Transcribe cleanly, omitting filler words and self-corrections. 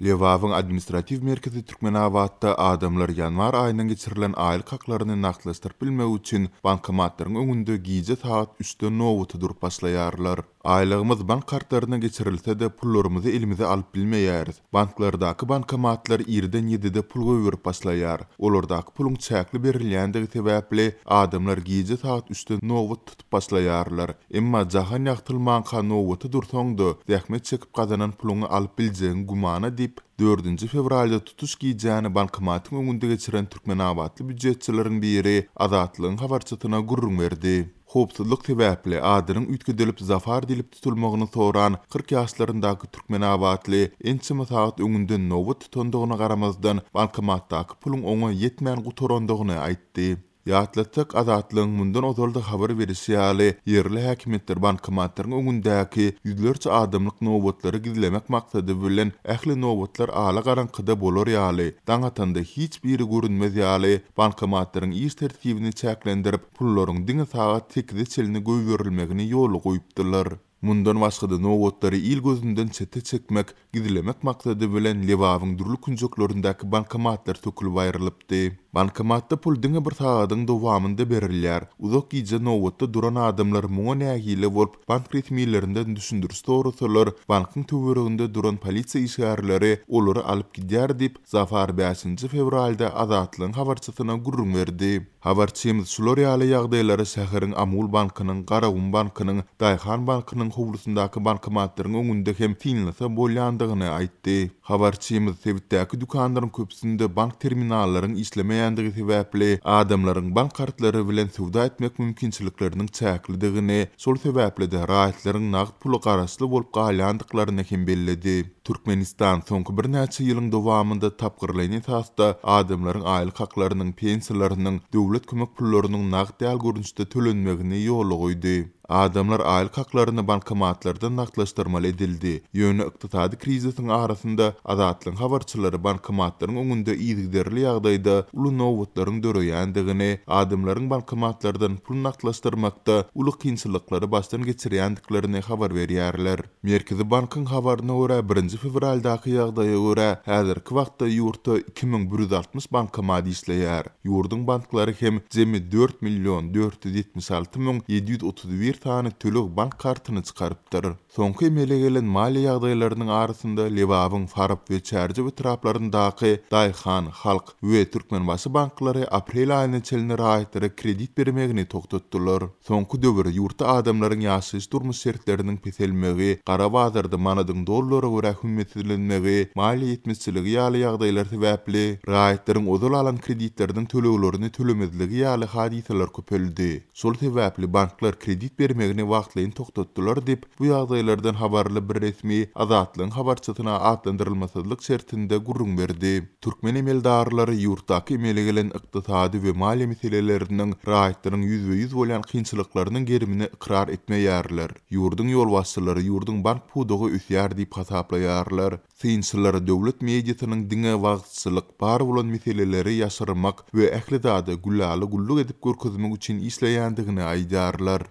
Lewawın administrativ merkezi Türkmenabatda adamlar yanvar ayından geçirilen aylyk haklaryny naklaşdyryp bilmek üçin bankomatlaryň öňünde gize saat 3-de nowaty durup başlaýarlar. Aylygymyz bank kartlaryna geçirilse de pullarymyzy elimize alyp bilmeýäris. Banklardaky bankomatlar 2-den 7-de pul goýup başlaýar. Olardaky puluň çäkli berilýändigi sebäpli adamlar gize saat 3-de nowat tutup başlaýarlar. Emma jahan ýagtylman nowaty dursaňda zähmet çekip gazanan puluňy alyp biljegiň gumana 4 fevralda tutuş giyeceğini bankomatın öňünde geçiren Türkmenabatly büdjetçileriň biri Azatlygyň habarçysyna gurrun berdi. Hopsuzlyk sebäpli adyryň ütgüdelip zafar dilip tutulmagyny soran 40 ýaşlaryndaky Türkmenabatly ençime saat öňünde nowat tutandygyna garamazdan bankomatdaky puluň oňa ýetmän gutorandygyny aýtdy. Ýatlatsak Azatlygyň mundan ozalda habar berişi ýaly yerli häkimetler bankomatlaryň öňündäki ýüzlerçe adamlyk nowatlary gizlemek maksady bilen ähli nowatlar ala garankyda bolar ýaly daňatanda hiç biri görünmez ýaly bankomatlaryň iş tertibini çäklendirip pullaryň diňe saat 8-de çelini goýberilmegini ýoly goýupdylar. Mundan başga da nowatlary il gözünden çete çekmek, gizlemek maksady bilen Lewawyň durly künjeklerindäki bankomatlar tökülip aýrylypdy. Bankomatda pul diňe bir sagatyň dowamynda berilýär. Uzak gize nowatda duran adamlar muňa nähile bolup bank resmiýetlerinden düşündürüş sorasalar, bankyň töwereginde duran polisiýa işgärleri olary alyp gidýär diýip Zafar 5 fevralda Azatlygyň habarçysyna gurrun berdi. Habarçymyz şular ýaly ýagdaýlary şäheriň Amul bankynyň, Garagum bankynyň, Daýhan bankynyň howlusundaky bankomatlaryň öňünde hem tinlasa bolýandygyny aýtdy. Habarçymyz sebitdäki dukanlaryň köpsinde bank terminallaryň işlemeýändigi sebäpli adamlaryň bank kartlary bilen sowda etmek mümkinçilikleriniň çäklidigini, şol sebäpli de raýatlaryň nagd pulu garasly bolup galýandyklaryny hem belledi. Türkmenistan soňky bir näçe ýylyň dowamynda tapgyrlygyny tasda adamlaryň aýlyk haklarynyň, pensiýalarynyň, döwlet kömek pullarynyň nagd däl görünüşde tölenmegini ýoly goýdy. Adamlar aýlyk haklaryny bankomatlardan naklaşdyrmaly edildi. Ýöne ykdysady krizisiň arasynda Azatlygyň habarçylary bankomatlaryň öňünde ýygyderli ýagdaýda uly nowatlaryň döreýändigini, adamlaryň bankomatlardan pul naklaşdyrmakda uly kynçylyklary başdan geçirýändiklerini habar berýärler. Merkezi bankyň habaryna görä 1 fevraldaky ýagdaýa görä häzirki wagtda ýurtda 2160 bankomat işleýär. Ýurduň banklary hem jemi 4.476.731 tane tölük bank kartyny çykarypdyr. Soňky emele gelen maliýe ýagdaýlarynyň arasynda Lewawyň Farap we Çärje etraplaryndaky Daýhan, Halk we Türkmenbaşy banklary aprel aýyna çelini raýatlary kredit bermegini toktatdylar. Soňky döwürde ýurtda adamlaryň ýaşaýyş durmuş şertleriniň peselmegi, gara bazarda manadyň dollara görä hümmetlenmegi, maliýe ýetmezçiligi ýaly ýagdaýlar sebäpli raýatlaryň ozal alan kreditleriniň töleglerini tölemezligi ýaly hadiseler köpeldi. Şol sebäpli banklar kredit bermegini wagtlaýyn toktatdylar diýip bu ýagdaýlardan habarly bir resmi Azatlygyň habarçysyna atlandyrylmasyzlyk şertinde gurrun berdi. Türkmen emeldarlary ýurtdaky emele gelen ykdysady we maliýe meseleleriniň raýatlaryň ýüzbe-ýüz bolýan kynçylyklarynyň gerimini ikrar etmeýärler. Ýurduň ýolbaşçylary ýurduň bank pudugy üsýär diýip hasaplaýarlar. Synçylary döwlet mediasynyň diňe wagtçylyk bar bolan meseleleri ýaşyrmak we ähli zady gullaly gulluk edip görkezmek üçin işleýändigini aýdarlar.